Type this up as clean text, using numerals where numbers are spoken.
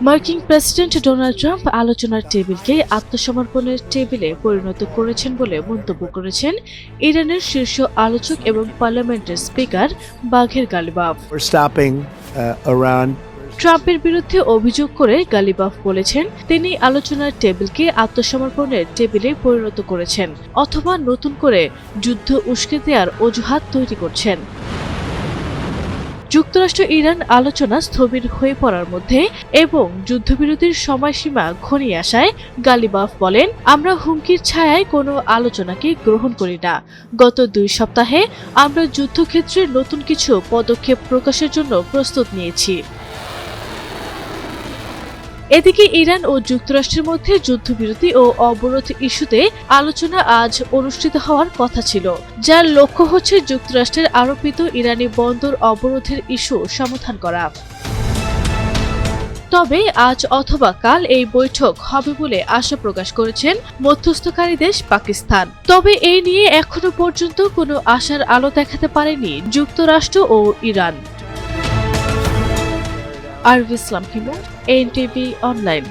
মার্কিন president Donald Trump আলোচনার টেবিলকে আত্মসমর্পণের টেবিলে পরিণত করেছেন বলে মন্তব্য করেছেন ইরানের শীর্ষ আলোচক এবং পার্লামেন্টের স্পিকার বাঘের গালিবাফ। ট্রাম্পের বিরুদ্ধে অভিযোগ করে গালিবাফ বলেছেন, তিনি আলোচনার টেবিলকে আত্মসমর্পণের টেবিলে পরিণত করেছেন অথবা নতুন করে যুদ্ধ উস্কে দেওয়ার অজুহাত তৈরি করছেন। যুক্তরাষ্ট্র ইরান আলোচনা স্থবির হয়ে পড়ার মধ্যে এবং যুদ্ধবিরতির সময়সীমা ঘনিয়ে আসায় গালিবাফ বলেন, আমরা হুমকির ছায়ায় কোনো আলোচনাকে গ্রহণ করি না। গত 2 সপ্তাহে আমরা যুদ্ধক্ষেত্রে নতুন কিছু পদক্ষেপ প্রকাশের জন্য প্রস্তুত নিয়েছি। এদিকে ইরান ও যুক্তরাষ্ট্রের মধ্যে যুদ্ধবিরতি ও অবরোধ ইস্যুতে আলোচনা আজ অনুষ্ঠিত হওয়ার কথা ছিল, যার লক্ষ্য হচ্ছে যুক্তরাষ্ট্রের আরোপিত ইরানি বন্দর অবরোধের ইস্যু সমাধান করা। তবে আজ অথবা কাল এই বৈঠক হবে বলে আশা প্রকাশ করেছেন মধ্যস্থকারী দেশ পাকিস্তান। তবে এই নিয়ে এখনো পর্যন্ত কোনো আশার আলো দেখাতে পারেনি যুক্তরাষ্ট্র ও ইরান। আরভি ইসলাম হিমু, এনটিভি অনলাইন।